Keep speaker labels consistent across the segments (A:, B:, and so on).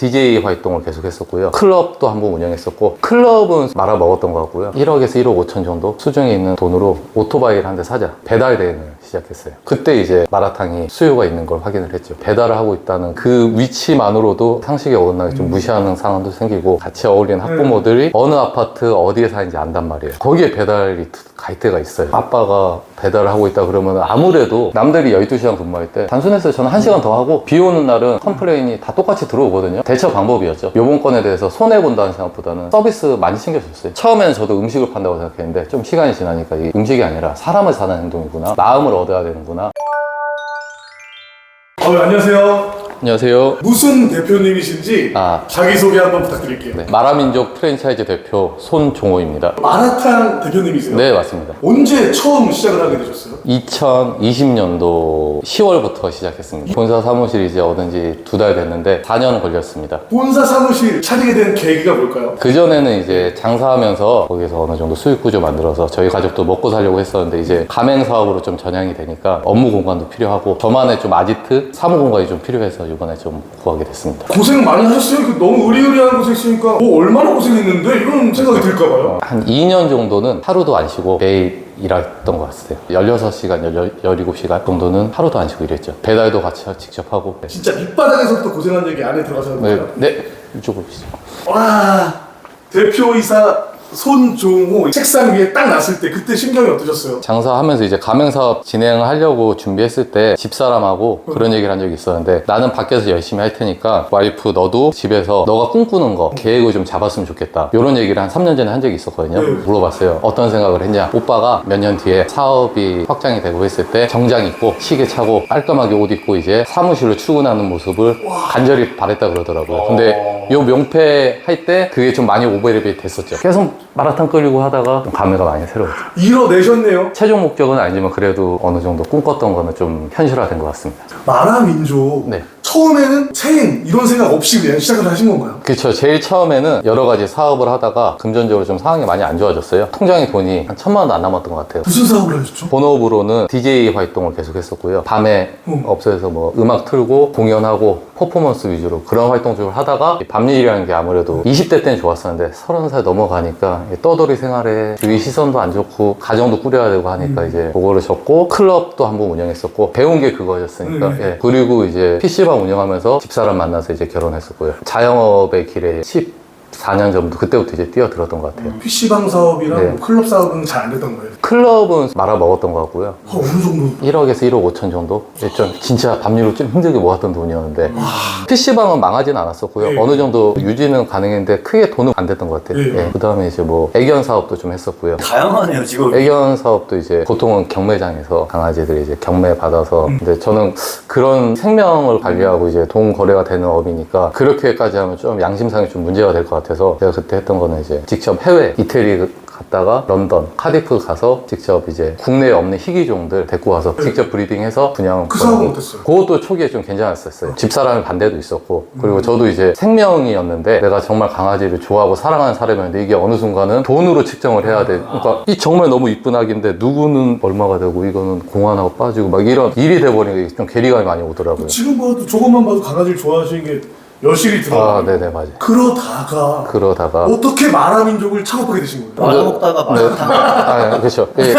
A: DJ 활동을 계속 했었고요. 클럽도 한번 운영했었고, 클럽은 말아먹었던 것 같고요. 1억에서 1억 5천 정도 수중에 있는 돈으로 오토바이를 한 대 사자, 배달 대행을 시작했어요. 그때 이제 마라탕이 수요가 있는 걸 확인을 했죠. 배달을 하고 있다는 그 위치만으로도 상식에 어긋나게 좀 무시하는 상황도 생기고, 같이 어울리는 학부모들이 어느 아파트 어디에 사는지 안단 말이에요. 거기에 배달이 갈 때가 있어요. 아빠가 배달을 하고 있다 그러면 아무래도 남들이 12시간 근무할 때 단순했어요. 저는 1시간 더 하고, 비 오는 날은 컴플레인이 다 똑같이 들어오거든요. 대처 방법이었죠. 요번 건에 대해서 손해본다는 생각보다는 서비스 많이 챙겨줬어요. 처음에는 저도 음식을 판다고 생각했는데, 좀 시간이 지나니까 이 음식이 아니라 사람을 사는 행동이구나, 마음을 얻어야 되는구나.
B: 안녕하세요.
A: 안녕하세요.
B: 무슨 대표님이신지 자기소개 한번 부탁드릴게요.
A: 네, 마라민족 프랜차이즈 대표 손종호입니다.
B: 마라탕 대표님이세요?
A: 네, 맞습니다.
B: 언제 처음 시작을 하게 되셨어요?
A: 2020년도 10월부터 시작했습니다. 본사 사무실이 이제 얻은 지 2달 됐는데 4년 걸렸습니다.
B: 본사 사무실 차리게 된 계기가 뭘까요?
A: 그전에는 이제 장사하면서 거기서 어느 정도 수익 구조 만들어서 저희 가족도 먹고 살려고 했었는데, 이제 가맹 사업으로 좀 전향이 되니까 업무 공간도 필요하고 저만의 좀 아지트 사무 공간이 좀 필요해서 이번에 좀 구하게 됐습니다.
B: 고생 많이 하셨어요? 너무 의리의리한 곳에 있으니까 뭐 얼마나 고생했는데 이런 생각이 들까봐요.
A: 한 2년 정도는 하루도 안 쉬고 매일 일했던 것 같아요. 16시간, 17시간 정도는 하루도 안 쉬고 일했죠. 배달도 같이 직접 하고.
B: 진짜 밑바닥에서부터 고생한 얘기 안에 들어가서 해볼까요?
A: 네, 이쪽으로 오시죠.
B: 와, 대표이사 손종호 책상 위에 딱 놨을 때 그때 심경이 어떠셨어요?
A: 장사하면서 이제 가맹사업 진행을 하려고 준비했을 때 집사람하고 그런 얘기를 한 적이 있었는데, 나는 밖에서 열심히 할 테니까 와이프 너도 집에서 너가 꿈꾸는 거 계획을 좀 잡았으면 좋겠다, 이런 얘기를 한 3년 전에 한 적이 있었거든요. 물어봤어요. 어떤 생각을 했냐. 오빠가 몇 년 뒤에 사업이 확장이 되고 했을 때 정장 입고 시계 차고 깔끔하게 옷 입고 이제 사무실로 출근하는 모습을 간절히 바랬다 그러더라고요. 근데 요 명패 할 때 그게 좀 많이 오버랩이 됐었죠. 계속 마라탕 끓이고 하다가 좀 감회가 많이 새로웠죠.
B: 이뤄내셨네요.
A: 최종 목적은 아니지만 그래도 어느 정도 꿈꿨던 거는 좀 현실화된 것 같습니다.
B: 마라민족.
A: 네.
B: 처음에는 체인 이런 생각 없이 그냥 시작을 하신 건가요?
A: 그렇죠. 제일 처음에는 여러 가지 사업을 하다가 금전적으로 좀 상황이 많이 안 좋아졌어요. 통장에 돈이 한 1,000만 원도 안 남았던 것 같아요.
B: 무슨 사업을 하셨죠?
A: 본업으로는 DJ 활동을 계속 했었고요. 밤에 업소에서 뭐 음악 틀고 공연하고 퍼포먼스 위주로 그런 활동 쪽을 하다가, 밤일이라는 게 아무래도 20대 때는 좋았었는데 30살 넘어가니까 떠돌이 생활에 주위 시선도 안 좋고 가정도 꾸려야 되고 하니까 이제 그거를 접고 클럽도 한번 운영했었고, 배운 게 그거였으니까. 예. 그리고 이제 PC방 운영하면서 집사람 만나서 이제 결혼했었고요. 자영업의 길에 14년 전부터 그때부터 이제 뛰어들었던 것 같아요.
B: PC방 사업이랑
A: 네.
B: 뭐 클럽 사업은 잘 안 됐던 거예요?
A: 클럽은 말아먹었던 것 같고요.
B: 어느 정도?
A: 1억에서 1억 5천 정도? 좀 진짜 밤일로 좀 힘들게 모았던 돈이었는데, PC방은 망하진 않았었고요.
B: 네.
A: 어느 정도 유지는 가능했는데 크게 돈은 안 됐던 것 같아요.
B: 네.
A: 그 다음에 이제 뭐 애견 사업도 좀 했었고요.
C: 다양하네요 지금.
A: 애견 사업도 이제 보통은 경매장에서 강아지들이 이제 경매 받아서, 근데 저는 그런 생명을 관리하고 이제 돈 거래가 되는 업이니까 그렇게까지 하면 좀 양심상이 좀 문제가 될 것 같아서, 제가 그때 했던 거는 이제 직접 해외 이태리 갔다가 런던, 카디프 가서 직접 이제 국내에 없는 희귀종들 데리고 와서 직접 브리딩해서 분양.
B: 그 사업은 어땠어요?
A: 그것도 초기에 좀 괜찮았었어요. 집사람의 반대도 있었고, 그리고 저도 이제 생명이었는데 내가 정말 강아지를 좋아하고 사랑하는 사람이었는데 이게 어느 순간은 돈으로 측정을 해야 돼. 그러니까 이 정말 너무 이쁜 아기인데 누구는 얼마가 되고 이거는 공환하고 빠지고 막 이런 일이 돼버리는 게 좀 괴리감이 많이 오더라고요.
B: 지금 봐도 저것만 봐도 강아지를 좋아하시는 게 여실히 들어가요.
A: 네네, 맞아요.
B: 그러다가 어떻게 마라민족을 창업하게 되신 거예요?
C: 말아먹다가 마라탕.
A: 그렇죠. 이게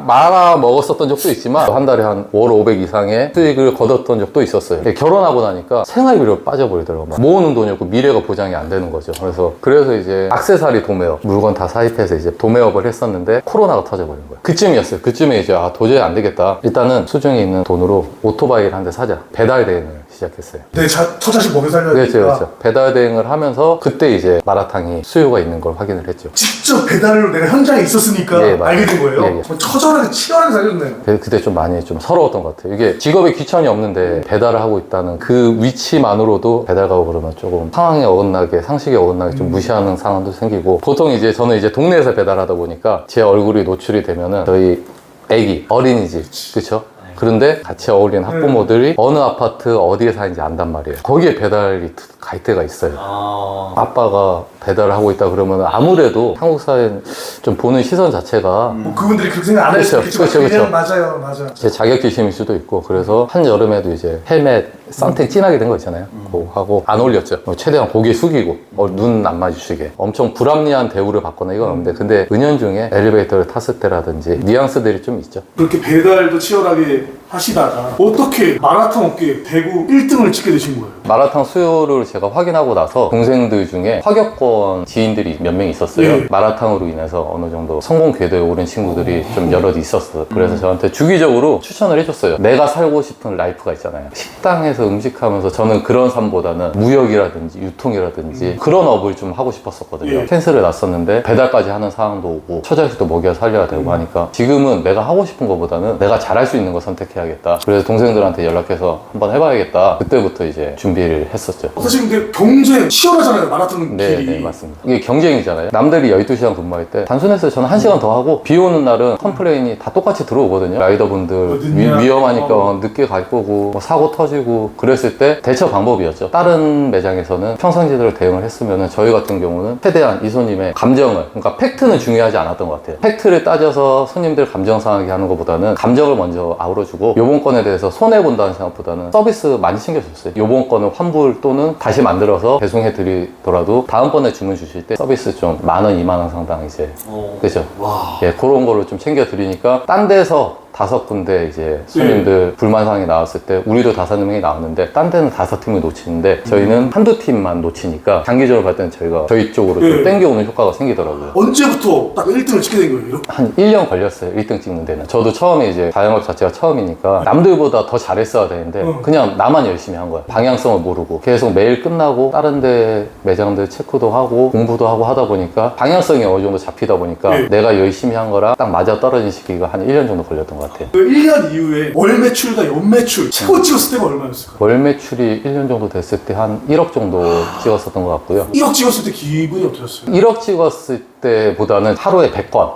A: 말아 먹었었던 적도 있지만 한 달에 한 월 500 이상의 수익을 거뒀던 적도 있었어요. 결혼하고 나니까 생활비로 빠져버리더라고요. 모으는 돈이 없고 미래가 보장이 안 되는 거죠. 그래서 이제 액세서리 도매업, 물건 다 사입해서 이제 도매업을 했었는데 코로나가 터져버린 거예요. 그쯤이었어요. 그쯤에 이제 도저히 안 되겠다. 일단은 수중에 있는 돈으로 오토바이를 한 대 사자. 배달 대행을 시작했어요.
B: 내 처자식 먹여 살려야 되니까.
A: 그렇죠. 배달 대행을 하면서 그때 이제 마라탕이 수요가 있는 걸 확인을 했죠.
B: 직접 배달로 내가 현장에 있었으니까
A: 네, 맞아요.
B: 알게 된 거예요?
A: 네, 네.
B: 정말 처절하게 치열하게 살렸네요.
A: 그때 좀 많이 좀 서러웠던 것 같아요. 이게 직업에 귀천이 없는데 배달을 하고 있다는 그 위치만으로도 배달 가고 그러면 조금 상황에 어긋나게, 상식에 어긋나게 좀 무시하는 상황도 생기고, 보통 이제 저는 이제 동네에서 배달하다 보니까 제 얼굴이 노출이 되면은 저희 애기, 어린이집, 그쵸? 그런데 같이 어울리는 학부모들이 어느 아파트 어디에 사는지 안단 말이에요. 거기에 배달이 갈 때가 있어요.
C: 아.
A: 아빠가 배달을 하고 있다 그러면 아무래도 한국 사회는 좀 보는 시선 자체가
B: 뭐 그분들이 그렇게 생각 안 할 수도
A: 그렇죠,
B: 있겠지만
A: 그렇죠,
B: 그냥 맞아요.
A: 제 자격지심일 수도 있고 그래서 한여름에도 이제 헬멧 썬팅 진하게 된 거 있잖아요. 그거 하고 안 올렸죠. 최대한 고개 숙이고 눈 안 마주치게 엄청 불합리한 대우를 받거나 이건 없는데 근데 은연중에 엘리베이터를 탔을 때라든지 뉘앙스들이 좀 있죠.
B: 그렇게 배달도 치열하게 하시다가 어떻게 마라탕 업계 대구 1등을 찍게 되신 거예요?
A: 마라탕 수요를 제가 확인하고 나서 동생들 중에 화격권 지인들이 몇 명 있었어요.
B: 네.
A: 마라탕으로 인해서 어느 정도 성공 궤도에 오른 친구들이 좀 여럿 있었어요. 그래서 저한테 주기적으로 추천을 해줬어요. 내가 살고 싶은 라이프가 있잖아요. 식당에서 음식하면서 저는 그런 삶보다는 무역이라든지 유통이라든지 그런 업을 좀 하고 싶었었거든요.
B: 예.
A: 캔슬을 났었는데 배달까지 하는 상황도 오고 처자식도 먹여 살려야 되고 하니까 지금은 내가 하고 싶은 것보다는 내가 잘할 수 있는 거 선택해야겠다. 그래서 동생들한테 연락해서 한번 해봐야겠다. 그때부터 이제 준비를 했었죠.
B: 사실 근데 경쟁 치열하잖아요, 마라탕
A: 네,
B: 길이.
A: 네, 맞습니다. 이게 경쟁이잖아요. 남들이 12시간 근무할 때 단순해서 저는 1시간 더 하고 비 오는 날은 컴플레인이 다 똑같이 들어오거든요. 라이더분들
B: 늦냐?
A: 위험하니까 늦게 갈 거고 뭐 사고 터지고 그랬을 때 대처 방법이었죠. 다른 매장에서는 평상시대로 대응을 했으면 저희 같은 경우는 최대한 이 손님의 감정을 그러니까 팩트는 중요하지 않았던 것 같아요. 팩트를 따져서 손님들 감정 상하게 하는 것보다는 감정을 먼저 아우러주고 요번 건에 대해서 손해본다는 생각보다는 서비스 많이 챙겨줬어요. 요번 건은 환불 또는 다시 만들어서 배송해 드리더라도 다음번에 주문 주실 때 서비스 좀 10,000원, 20,000원 상당 이제 그죠?
C: 와.
A: 예, 그런 거를 좀 챙겨 드리니까 딴 데서 5군데 이제 손님들 불만 사항이 나왔을 때 우리도 5명이 나왔는데 딴 데는 5팀을 놓치는데 저희는 한두 팀만 놓치니까 장기적으로 봤을 때는 저희가 저희 쪽으로 좀 땡겨오는 효과가 생기더라고요.
B: 언제부터 딱 1등을 찍게 된 거예요?
A: 한 1년 걸렸어요. 1등 찍는 데는. 저도 처음에 이제 자영업 자체가 처음이니까 남들보다 더 잘했어야 되는데 그냥 나만 열심히 한 거야. 방향성을 모르고 계속 매일 끝나고 다른 데 매장들 체크도 하고 공부도 하고 하다 보니까 방향성이 어느 정도 잡히다 보니까 내가 열심히 한 거랑 딱 맞아 떨어진 시기가 한 1년 정도 걸렸던 것 같아요.
B: 그 1년 이후에 월 매출과 연 매출 최고 찍었을 때가 얼마였을까요?
A: 월 매출이 1년 정도 됐을 때 한 1억 정도 찍었었던 것 같고요.
B: 1억 찍었을 때 기분이 어떠셨어요?
A: 1억 찍었을 때보다는 하루에 100건.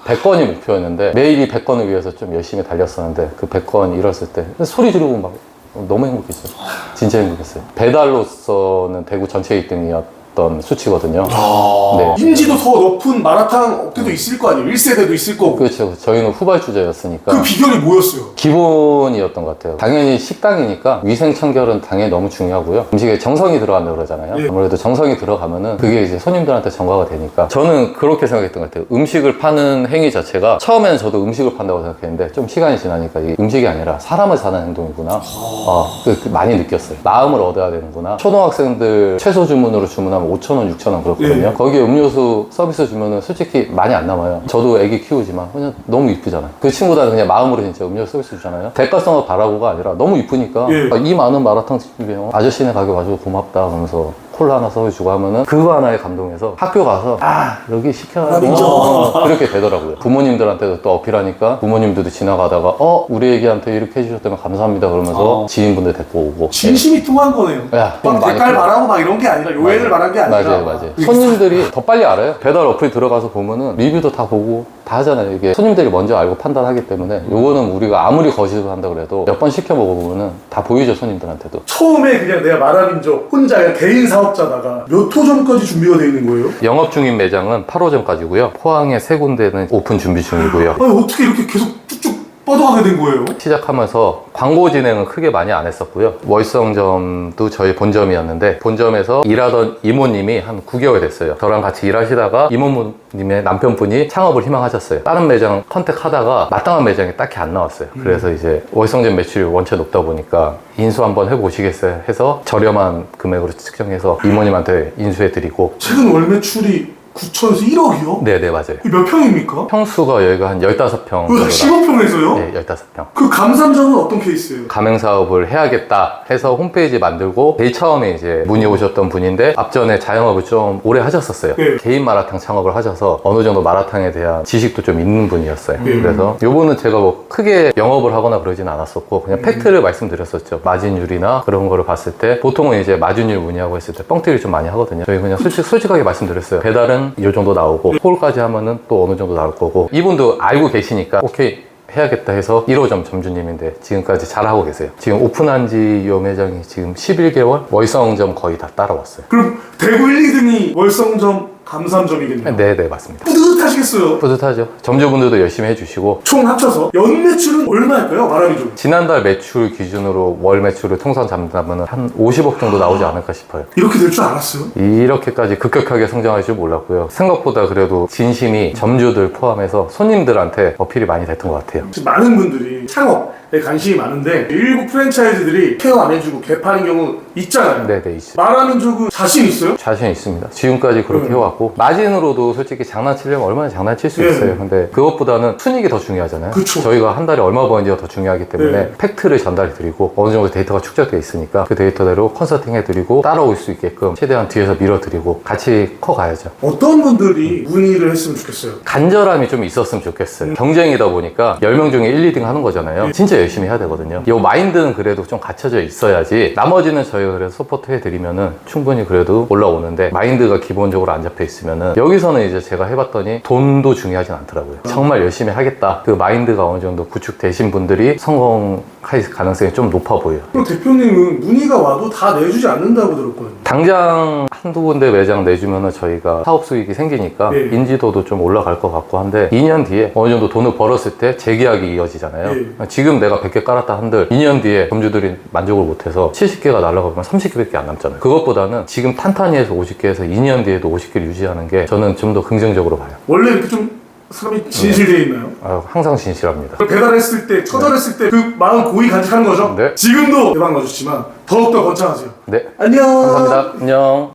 A: 100건이 목표였는데 매일이 100건을 위해서 좀 열심히 달렸었는데 그 100건 이뤘을 때 소리 지르고 막 너무 행복했어요. 진짜 행복했어요. 배달로서는 대구 전체 1등이었던 수치거든요. 네.
B: 인지도 더 높은 마라탕 업계도 있을 거 아니에요? 1세대도 있을 거고.
A: 그렇죠. 저희는 후발주자였으니까
B: 그 비결이 뭐였어요?
A: 기본이었던 것 같아요. 당연히 식당이니까 위생 청결은 당연히 너무 중요하고요. 음식에 정성이 들어간다고 그러잖아요.
B: 예.
A: 아무래도 정성이 들어가면은 그게 이제 손님들한테 전가가 되니까 저는 그렇게 생각했던 것 같아요. 음식을 파는 행위 자체가 처음에는 저도 음식을 판다고 생각했는데 좀 시간이 지나니까 이게 음식이 아니라 사람을 사는 행동이구나. 많이 느꼈어요. 마음을 얻어야 되는구나. 초등학생들 최소 주문으로 주문하면 5,000원, 6,000원 그렇거든요.
B: 예.
A: 거기에 음료수 서비스 주면은 솔직히 많이 안 남아요. 저도 애기 키우지만 그냥 너무 이쁘잖아요. 그 친구들은 그냥 마음으로 진짜 음료수 서비스 주잖아요. 대가성을 바라고가 아니라 너무 이쁘니까
B: 예.
A: 이 많은 마라탕 집에 아저씨네 가게 와줘서 고맙다 그러면서 콜라 하나 서주고 하면은 그거 하나에 감동해서 학교 가서 여기 시켜야 돼 그렇게 되더라고요. 부모님들한테도 또 어필하니까 부모님들도 지나가다가 우리 애기한테 이렇게 해주셨다면 감사합니다 그러면서 지인분들 데리고 오고
B: 진심이 통한 거네요.
A: 야,
B: 막
A: 많이
B: 대깔
A: 통해.
B: 말하고 막 이런 게 아니라 요행을 말한 게 아니라
A: 맞아요. 손님들이 더 빨리 알아요. 배달 어플 들어가서 보면은 리뷰도 다 보고 다 하잖아요. 이게 손님들이 먼저 알고 판단하기 때문에 요거는 우리가 아무리 거짓을 한다 그래도 몇 번 시켜 먹어보면은 다 보이죠, 손님들한테도.
B: 처음에 그냥 내가 마라민족 혼자 그냥 개인 사업자다가 몇 호점까지 준비가 되어 있는 거예요?
A: 영업 중인 매장은 8호점까지고요. 포항에 3군데는 오픈 준비 중이고요.
B: 아니 어떻게 이렇게 계속 쭉쭉 뻗어가게 된 거예요?
A: 시작하면서 광고 진행은 크게 많이 안 했었고요. 월성점도 저희 본점이었는데 본점에서 일하던 이모님이 한 9개월 됐어요. 저랑 같이 일하시다가 이모님의 남편분이 창업을 희망하셨어요. 다른 매장 컨택하다가 마땅한 매장이 딱히 안 나왔어요. 그래서 이제 월성점 매출이 원체 높다 보니까 인수 한번 해보시겠어요 해서 저렴한 금액으로 측정해서 이모님한테 인수해드리고
B: 최근 월 매출이 9천에서 1억이요?
A: 네네 맞아요.
B: 몇 평입니까?
A: 평수가 여기가 한 15평
B: 그 15평에서요?
A: 네 15평.
B: 그 감삼점은 어떤 케이스예요?
A: 가맹 사업을 해야겠다 해서 홈페이지 만들고 제일 처음에 이제 문의 오셨던 분인데 앞전에 자영업을 좀 오래 하셨었어요.
B: 네.
A: 개인 마라탕 창업을 하셔서 어느 정도 마라탕에 대한 지식도 좀 있는 분이었어요.
B: 네.
A: 그래서 요거는 제가 뭐 크게 영업을 하거나 그러진 않았었고 그냥 팩트를 말씀드렸었죠. 마진율이나 그런 거를 봤을 때 보통은 이제 마진율 문의하고 했을 때 뻥튀기를 좀 많이 하거든요. 저희 그냥 솔직하게 말씀드렸어요. 배달은 이 정도 나오고 홀까지 하면은 또 어느 정도 나올 거고 이분도 알고 계시니까 오케이 해야겠다 해서 1호점 점주님인데 지금까지 잘하고 계세요. 지금 오픈한 지 요 매장이 지금 11개월? 월성점 거의 다 따라왔어요.
B: 그럼 대구 1, 2등이 월성점, 감삼점이겠네요.
A: 네네, 맞습니다.
B: 뿌듯하시겠어요.
A: 뿌듯하죠. 점주분들도 열심히 해주시고.
B: 총 합쳐서 연 매출은 얼마일까요? 마라미족.
A: 지난달 매출 기준으로 월 매출을 통산 잡는다면 한 50억 정도 나오지 않을까 싶어요.
B: 이렇게 될 줄 알았어요?
A: 이렇게까지 급격하게 성장할 줄 몰랐고요. 생각보다 그래도 진심이 점주들 포함해서 손님들한테 어필이 많이 됐던 것 같아요.
B: 지금 많은 분들이 창업에 관심이 많은데 일부 프랜차이즈들이 케어 안 해주고 개판인 경우 있잖아요.
A: 네네, 있어요.
B: 마라민족은 자신 있어요?
A: 자신 있습니다. 지금까지 그렇게 해왔고 마진으로도 솔직히 장난치려면 얼마나 장난칠 수 있어요. 근데 그것보다는 순이익이 더 중요하잖아요.
B: 그쵸.
A: 저희가 한 달에 얼마 버는지가 더 중요하기 때문에
B: 네.
A: 팩트를 전달해 드리고 어느 정도 데이터가 축적되어 있으니까 그 데이터대로 컨설팅 해드리고 따라올 수 있게끔 최대한 뒤에서 밀어드리고 같이 커가야죠.
B: 어떤 분들이 문의를 했으면 좋겠어요?
A: 간절함이 좀 있었으면 좋겠어요. 경쟁이다 보니까 10명 중에 1, 2등 하는 거잖아요. 진짜 열심히 해야 되거든요. 이 마인드는 그래도 좀 갖춰져 있어야지 나머지는 저희가 그래서 서포트 해드리면은 충분히 그래도 올라오는데 마인드가 기본적으로 안 잡혀 있으면은 여기서는 이제 제가 해봤더니 돈도 중요하진 않더라고요. 정말 열심히 하겠다. 그 마인드가 어느 정도 구축되신 분들이 성공할 가능성이 좀 높아 보여요.
B: 그럼 대표님은 문의가 와도 다 내주지 않는다고 들었거든요.
A: 당장 한두 군데 매장 내주면은 저희가 사업 수익이 생기니까
B: 네.
A: 인지도도 좀 올라갈 것 같고 한데 2년 뒤에 어느 정도 돈을 벌었을 때 재계약이 이어지잖아요.
B: 네.
A: 지금 내가 100개 깔았다 한들 2년 뒤에 점주들이 만족을 못해서 70개가 날라가면 30개밖에 안 남잖아요. 그것보다는 지금 탄탄히 해서 50개에서 2년 뒤에도 50개를 유지하는 게 저는 좀 더 긍정적으로 봐요.
B: 원래 이렇게 좀 사람이 진실되어 있나요?
A: 항상 진실합니다.
B: 배달했을 때, 처절했을 때 그 마음 고이 간직하는 거죠?
A: 네.
B: 지금도 대박 나주시지만 더욱더 번창하세요.
A: 네.
B: 안녕.
A: 감사합니다. 안녕.